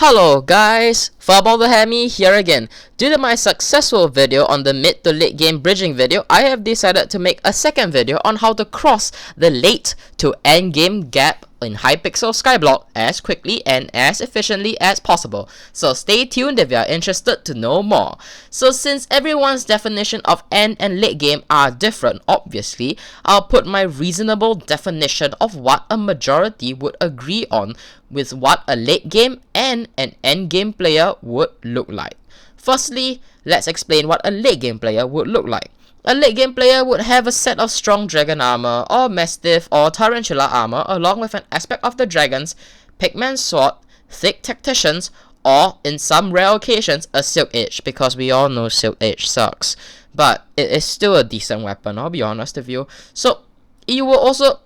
Hello guys, Fabulahami here again. Due to my successful video on the mid to late game bridging video, I have decided to make a second video on how to cross the late to end game gap in Hypixel Skyblock as quickly and as efficiently as possible. So stay tuned if you are interested to know more. So since everyone's definition of end and late game are different, obviously, I'll put my reasonable definition of what a majority would agree on with what a late game and an end game player would look like. Firstly, let's explain what a late game player would look like. A late game player would have a set of strong dragon armor or mastiff or tarantula armor along with an aspect of the dragons, pigman sword, thick tacticians, or in some rare occasions a silk edge, because we all know silk edge sucks. But it is still a decent weapon, I'll be honest with you. So you will also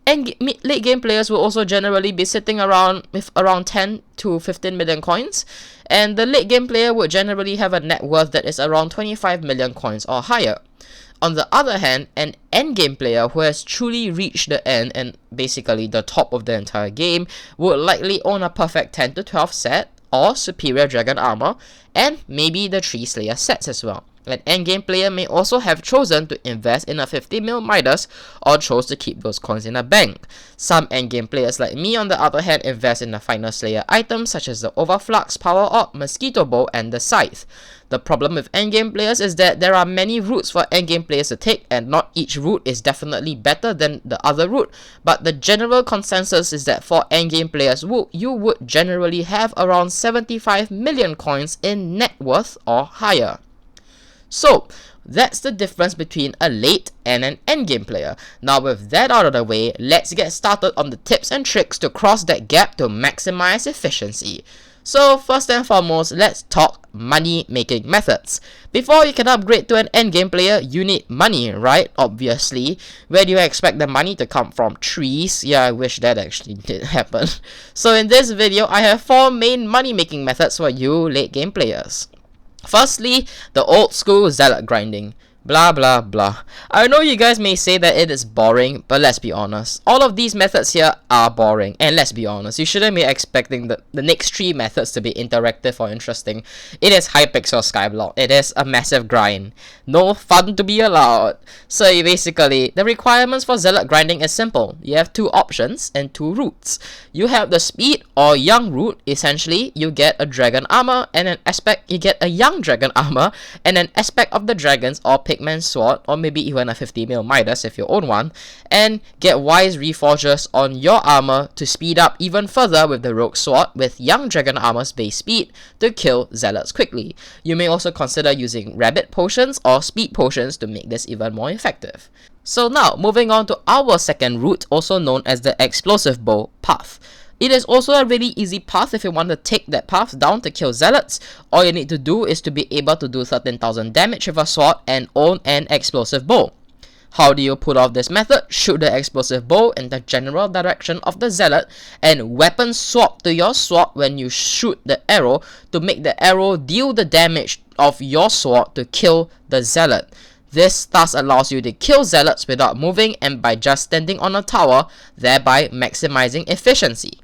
late game players will also generally be sitting around with around 10 to 15 million coins, and the late game player would generally have a net worth that is around 25 million coins or higher. On the other hand, an end game player who has truly reached the end and basically the top of the entire game would likely own a perfect 10 to 12 set or superior dragon armor, and maybe the 3 Slayer sets as well. An endgame player may also have chosen to invest in a 50 mil Midas or chose to keep those coins in a bank. Some endgame players like me on the other hand invest in the final Slayer items such as the Overflux, Power Orb, Mosquito Bow, and the Scythe. The problem with endgame players is that there are many routes for endgame players to take, and not each route is definitely better than the other route, but the general consensus is that for endgame players you would generally have around 75 million coins in net worth or higher. So that's the difference between a late and an endgame player. Now with that out of the way, let's get started on the tips and tricks to cross that gap to maximize efficiency. So first and foremost, let's talk money making methods. Before you can upgrade to an endgame player, you need money, right? Obviously. Where do you expect the money to come from? Trees? Yeah, I wish that actually did happen. So in this video, I have 4 main money making methods for you late game players. Firstly, the old school Zealot grinding. Blah blah blah. I know you guys may say that it is boring, but let's be honest. All of these methods here are boring, and let's be honest, you shouldn't be expecting the next 3 methods to be interactive or interesting. It is Hypixel Skyblock. It is a massive grind. No fun to be allowed. So basically, the requirements for Zealot grinding is simple. You have 2 options and 2 routes. You have the speed or young route. Essentially, you get a dragon armor and an aspect. You get a young dragon armor and an aspect of the dragons or pigman sword, or maybe even a 50 mil Midas if you own one, and get wise reforgers on your armor to speed up even further with the rogue sword with young dragon armor's base speed to kill zealots quickly. You may also consider using rabbit potions or speed potions to make this even more effective. So now moving on to our second route, also known as the explosive bow path. It is also a really easy path if you want to take that path down to kill zealots. All you need to do is to be able to do 13,000 damage with a sword and own an explosive bow. How do you pull off this method? Shoot the explosive bow in the general direction of the zealot and weapon swap to your sword when you shoot the arrow to make the arrow deal the damage of your sword to kill the zealot. This thus allows you to kill zealots without moving and by just standing on a tower, thereby maximizing efficiency.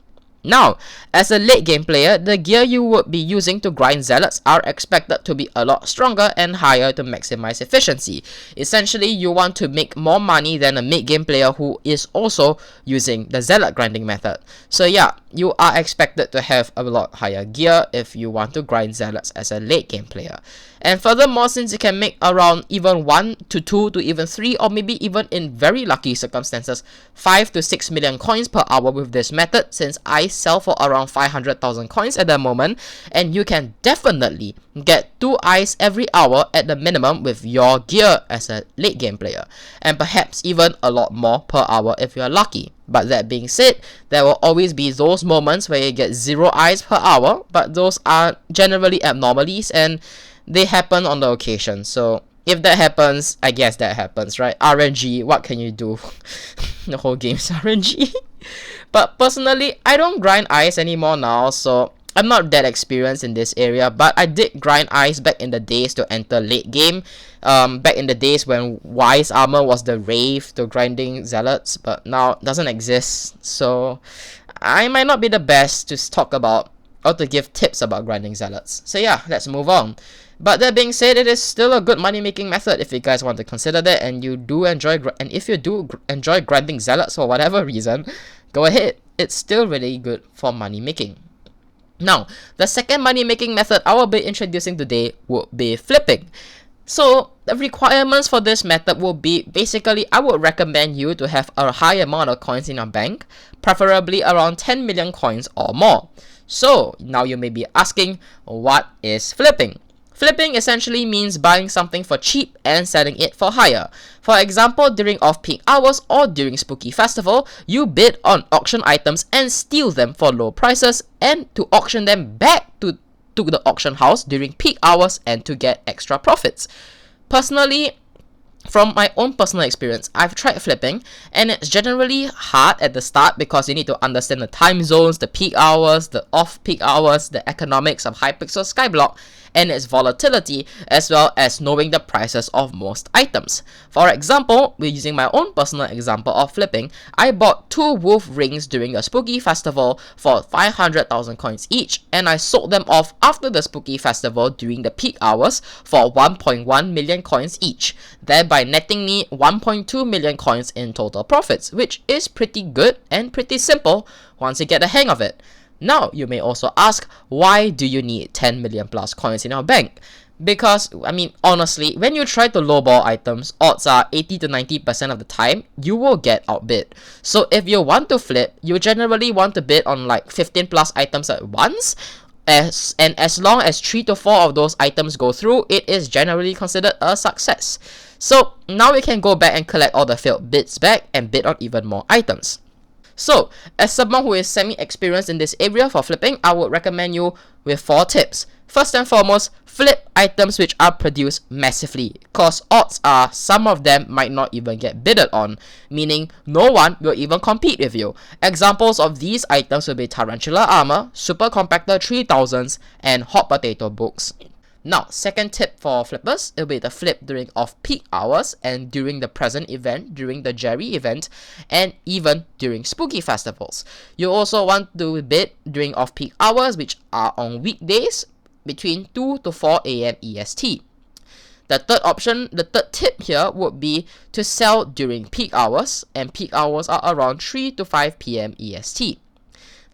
Now, as a late game player, the gear you would be using to grind zealots are expected to be a lot stronger and higher to maximize efficiency. Essentially, you want to make more money than a mid game player who is also using the zealot grinding method. So yeah, you are expected to have a lot higher gear if you want to grind zealots as a late game player. And furthermore, since you can make around even 1 to 2 to even 3, or maybe even in very lucky circumstances 5 to 6 million coins per hour with this method, since I sell for around 500,000 coins at the moment, and you can definitely get 2 eyes every hour at the minimum with your gear as a late game player, and perhaps even a lot more per hour if you're lucky. But that being said, there will always be those moments where you get 0 eyes per hour, but those are generally abnormalities and they happen on the occasion. So if that happens, I guess that happens, right? RNG, what can you do? The whole game's RNG. But personally, I don't grind ice anymore now, so I'm not that experienced in this area, but I did grind ice back in the days to enter late game. Back in the days when wise armor was the rave to grinding zealots, but now it doesn't exist. So I might not be the best to talk about or to give tips about grinding zealots. So yeah, let's move on. But that being said, it is still a good money making method if you guys want to consider that, and you do enjoy if you do enjoy grinding zealots for whatever reason, go ahead. It's still really good for money making. Now, the second money making method I will be introducing today would be flipping. So the requirements for this method will be basically, I would recommend you to have a high amount of coins in your bank, preferably around 10 million coins or more. So now you may be asking, what is flipping? Flipping essentially means buying something for cheap and selling it for higher. For example, during off-peak hours or during Spooky Festival, you bid on auction items and steal them for low prices, and to auction them back to the auction house during peak hours and to get extra profits. Personally, from my own personal experience, I've tried flipping, and it's generally hard at the start because you need to understand the time zones, the peak hours, the off-peak hours, the economics of Hypixel Skyblock, and its volatility, as well as knowing the prices of most items. For example, we're using my own personal example of flipping. I bought 2 wolf rings during a Spooky Festival for 500,000 coins each, and I sold them off after the Spooky Festival during the peak hours for 1.1 million coins each, thereby netting me 1.2 million coins in total profits, which is pretty good and pretty simple once you get the hang of it. Now, you may also ask, why do you need 10 million plus coins in your bank? Because, I mean, honestly, when you try to lowball items, odds are 80 to 90% of the time, you will get outbid. So if you want to flip, you generally want to bid on like 15 plus items at once, and as long as 3 to 4 of those items go through, it is generally considered a success. So now we can go back and collect all the failed bids back and bid on even more items. So, as someone who is semi-experienced in this area for flipping, I would recommend you with 4 tips. First and foremost, flip items which are produced massively, cause odds are some of them might not even get bidded on, meaning no one will even compete with you. Examples of these items will be Tarantula Armor, Super Compactor 3000s, and Hot Potato Books. Now, second tip for flippers, it will be the flip during off-peak hours and during the present event, during the Jerry event, and even during Spooky Festivals. You also want to bid during off-peak hours, which are on weekdays between 2 to 4 AM EST. The third tip here would be to sell during peak hours, and peak hours are around 3 to 5 PM EST.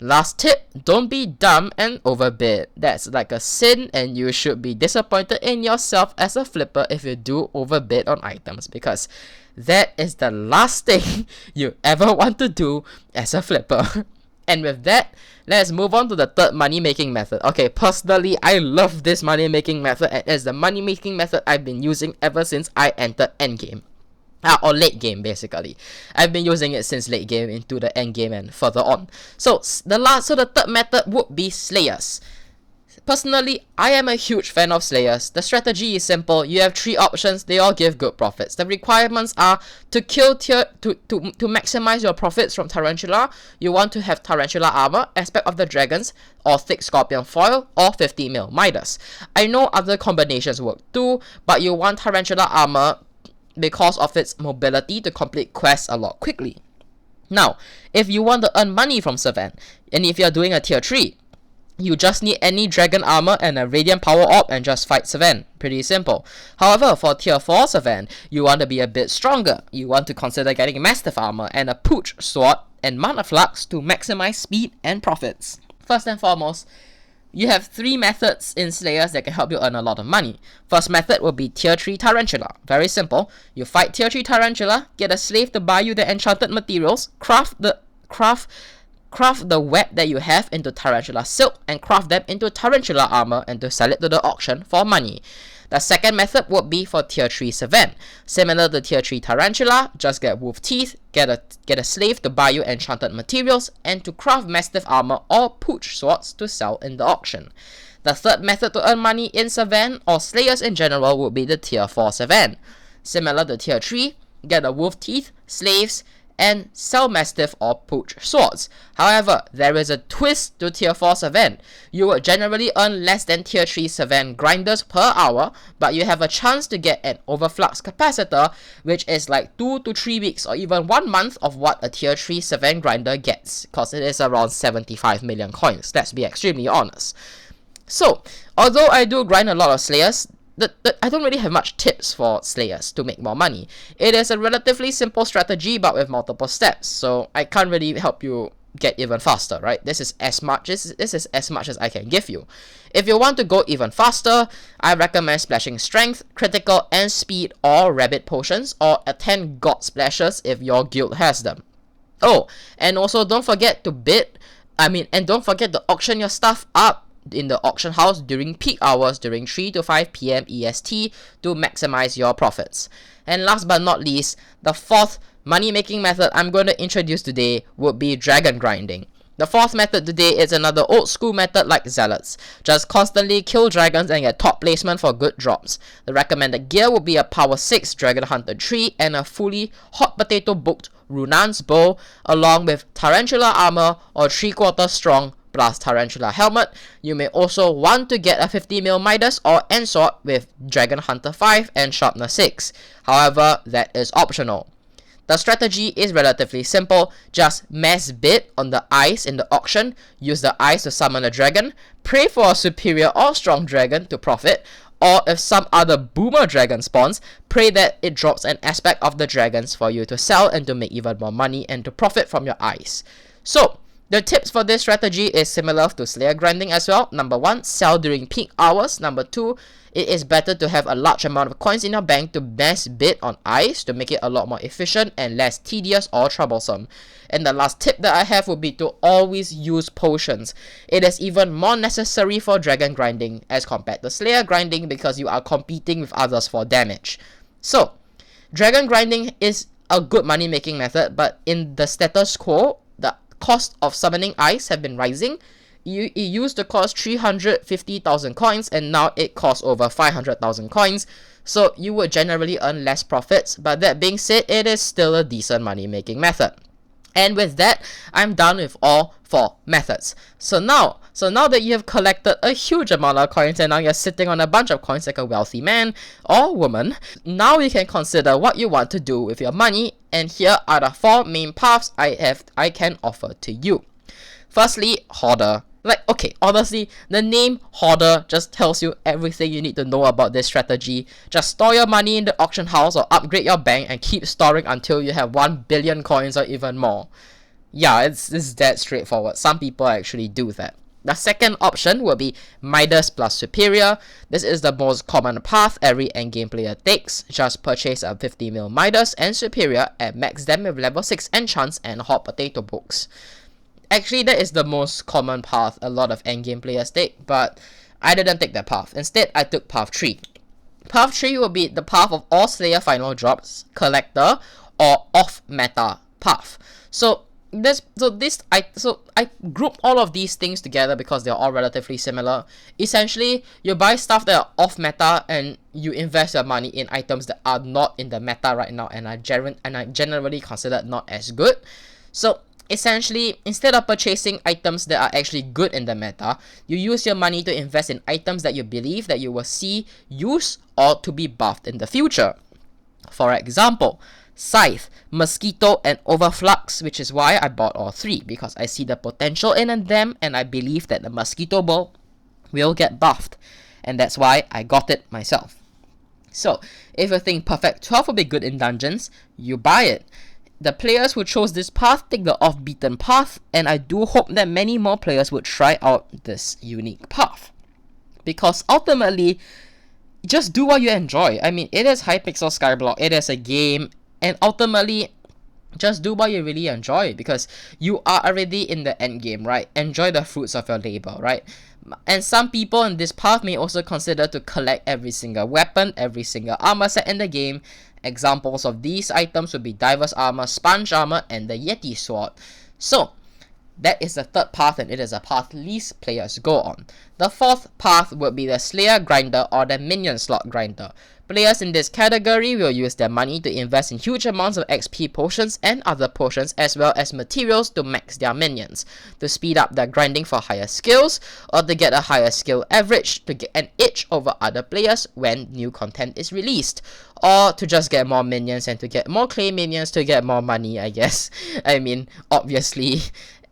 Last tip, don't be dumb and overbid. That's like a sin, and you should be disappointed in yourself as a flipper if you do overbid on items, because that is the last thing you ever want to do as a flipper. And with that, let's move on to the third money making method. Okay, personally, I love this money making method, and it's the money making method I've been using ever since I entered endgame. Or late game, basically. I've been using it since late game into the end game and further on. So the third method would be Slayers. Personally, I am a huge fan of Slayers. The strategy is simple. You have 3 options. They all give good profits. The requirements are to kill to maximize your profits from Tarantula. You want to have Tarantula Armor, Aspect of the Dragons, or Thick Scorpion Foil, or 50 mil Midas. I know other combinations work too, but you want Tarantula Armor because of its mobility to complete quests a lot quickly. Now, if you want to earn money from Servant, and if you're doing a tier 3, you just need any dragon armor and a radiant power orb and just fight Servant. Pretty simple. However, for tier 4 Servant, you want to be a bit stronger. You want to consider getting mastiff armor and a pooch sword and mana flux to maximize speed and profits. First and foremost, you have 3 methods in Slayers that can help you earn a lot of money. First method will be tier 3 Tarantula. Very simple. You fight tier 3 Tarantula, get a slave to buy you the enchanted materials, craft the web that you have into Tarantula Silk, and craft them into Tarantula Armor and to sell it to the auction for money. The second method would be for tier 3 Servant. Similar to tier 3 Tarantula, just get wolf teeth, get a slave to buy you enchanted materials, and to craft mastiff armor or pooch swords to sell in the auction. The third method to earn money in Servant or Slayers in general would be the tier 4 Servant. Similar to tier 3, get a wolf teeth, slaves, and sell Mastiff or Pooch swords. However, there is a twist to tier 4 Savant. You would generally earn less than tier 3 Savant grinders per hour, but you have a chance to get an overflux capacitor, which is like 2 to 3 weeks or even 1 month of what a tier 3 Savant grinder gets, because it is around 75 million coins, let's be extremely honest. So, although I do grind a lot of Slayers, I don't really have much tips for Slayers to make more money. It is a relatively simple strategy but with multiple steps, so I can't really help you get even faster, right? This is as much as I can give you. If you want to go even faster, I recommend splashing strength, critical, and speed or rabbit potions, or attend god splashes if your guild has them. Oh, and also don't forget to don't forget to auction your stuff up in the auction house during peak hours during 3 to 5 PM EST to maximize your profits. And last but not least, the fourth money making method I'm going to introduce today would be dragon grinding. The fourth method today is another old school method like Zealots. Just constantly kill dragons and get top placement for good drops. The recommended gear would be a power 6 Dragon Hunter tree and a fully hot potato booked Runan's bow, along with tarantula armor or 3/4 strong plus tarantula helmet. You may also want to get a 50mm Midas or end sword with Dragon Hunter 5 and sharpness 6. However, that is optional. The strategy is relatively simple. Just mass bid on the eyes in the auction, use the eyes to summon a dragon, pray for a superior or strong dragon to profit, or if some other boomer dragon spawns, pray that it drops an aspect of the dragons for you to sell and to make even more money and to profit from your eyes. So, the tips for this strategy is similar to Slayer grinding as well. Number 1, sell during peak hours. Number 2, it is better to have a large amount of coins in your bank to mass bid on eyes to make it a lot more efficient and less tedious or troublesome. And the last tip that I have would be to always use potions. It is even more necessary for dragon grinding as compared to Slayer grinding because you are competing with others for damage. So, dragon grinding is a good money making method, but in the status quo, the cost of summoning eyes have been rising. It used to cost 350,000 coins and now it costs over 500,000 coins, so you would generally earn less profits, but that being said, it is still a decent money making method. And with that, I'm done with all 4 methods. So now that you have collected a huge amount of coins and now you're sitting on a bunch of coins like a wealthy man or woman, now you can consider what you want to do with your money, and here are the 4 main paths I can offer to you. Firstly, hoarder. Okay, honestly, the name hoarder just tells you everything you need to know about this strategy. Just store your money in the auction house or upgrade your bank and keep storing until you have 1 billion coins or even more. Yeah, it's that straightforward. Some people actually do that. The second option will be Midas plus Superior. This is the most common path every endgame player takes. Just purchase a 50mm Midas and Superior and max them with level 6 enchants and hot potato books. Actually, that is the most common path a lot of endgame players take, but I didn't take that path. Instead, I took path 3. Path 3 will be the path of all Slayer final drops, collector, or off-meta path. So I grouped all of these things together because they're all relatively similar. Essentially, you buy stuff that are off-meta and you invest your money in items that are not in the meta right now and are generally considered not as good. So, essentially, instead of purchasing items that are actually good in the meta, you use your money to invest in items that you believe that you will see use or to be buffed in the future. For example, Scythe, Mosquito, and Overflux, which is why I bought all 3, because I see the potential in them and I believe that the Mosquito Bow will get buffed, and that's why I got it myself. So, if you think Perfect 12 will be good in dungeons, you buy it. The players who chose this path take the off-beaten path, and I do hope that many more players would try out this unique path. Because ultimately, just do what you enjoy. I mean, it is Hypixel Skyblock, it is a game, and ultimately, just do what you really enjoy, because you are already in the end game, right? Enjoy the fruits of your labor, right? And some people in this path may also consider to collect every single weapon, every single armor set in the game. Examples of these items would be Diver's Armor, Sponge Armor, and the Yeti Sword. So, that is the third path, and it is a path least players go on. The fourth path would be the Slayer Grinder or the Minion Slot Grinder. Players in this category will use their money to invest in huge amounts of XP potions and other potions, as well as materials to max their minions, to speed up their grinding for higher skills, or to get a higher skill average to get an edge over other players when new content is released, or to just get more minions and to get more clay minions to get more money, I guess. I mean, obviously.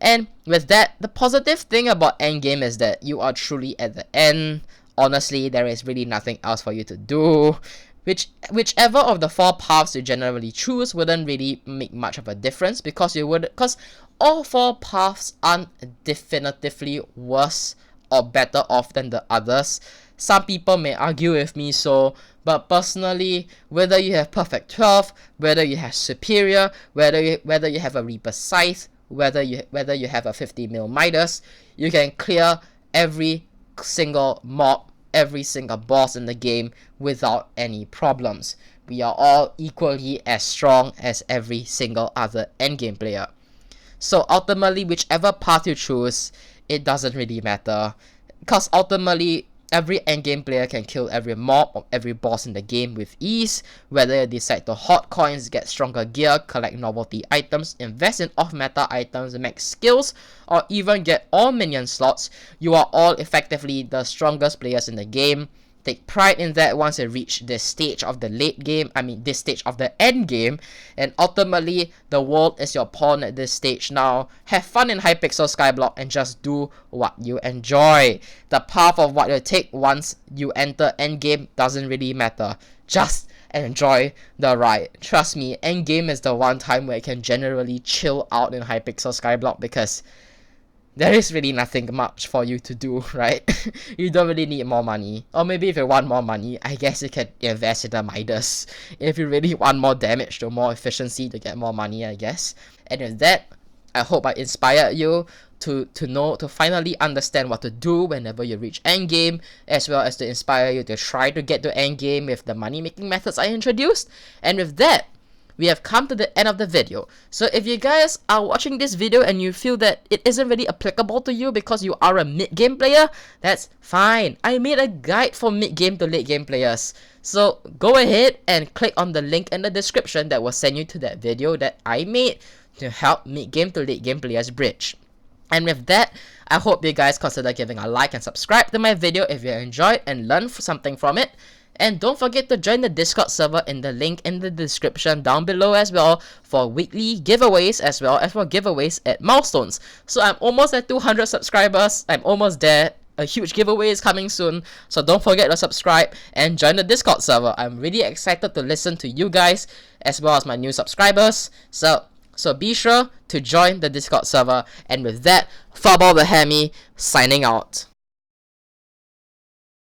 And with that, the positive thing about endgame is that you are truly at the end. Honestly, there is really nothing else for you to do. Whichever of the 4 paths you generally choose wouldn't really make much of a difference, because all 4 paths aren't definitively worse or better off than the others. Some people may argue with me so, but personally, whether you have Perfect 12, whether you have Superior, whether you have a Reaper Scythe, whether you have a 50 mil Midas, you can clear every single mob, every single boss in the game without any problems. We are all equally as strong as every single other endgame player. So ultimately, whichever path you choose, it doesn't really matter, because ultimately every endgame player can kill every mob or every boss in the game with ease. Whether you decide to hoard coins, get stronger gear, collect novelty items, invest in off-meta items, max skills, or even get all minion slots, you are all effectively the strongest players in the game. Take pride in that once you reach this stage of the late game, this stage of the end game, and ultimately the world is your pawn at this stage now. Have fun in Hypixel Skyblock and just do what you enjoy. The path of what you take once you enter endgame doesn't really matter. Just enjoy the ride. Trust me, endgame is the one time where you can generally chill out in Hypixel Skyblock, because there is really nothing much for you to do, right? You don't really need more money. Or maybe if you want more money, I guess you can invest in the Midas. If you really want more damage to more efficiency to get more money, I guess. And with that, I hope I inspired you to finally understand what to do whenever you reach endgame, as well as to inspire you to try to get to endgame with the money making methods I introduced. And with that, we have come to the end of the video. So if you guys are watching this video and you feel that it isn't really applicable to you because you are a mid-game player, that's fine. I made a guide for mid-game to late-game players. So go ahead and click on the link in the description that will send you to that video that I made to help mid-game to late-game players bridge. And with that, I hope you guys consider giving a like and subscribe to my video if you enjoyed and learned something from it. And don't forget to join the Discord server in the link in the description down below as well for weekly giveaways, as well as for giveaways at milestones. So I'm almost at 200 subscribers. I'm almost there. A huge giveaway is coming soon. So don't forget to subscribe and join the Discord server. I'm really excited to listen to you guys as well as my new subscribers. So be sure to join the Discord server. And with that, Furball the Hammy signing out.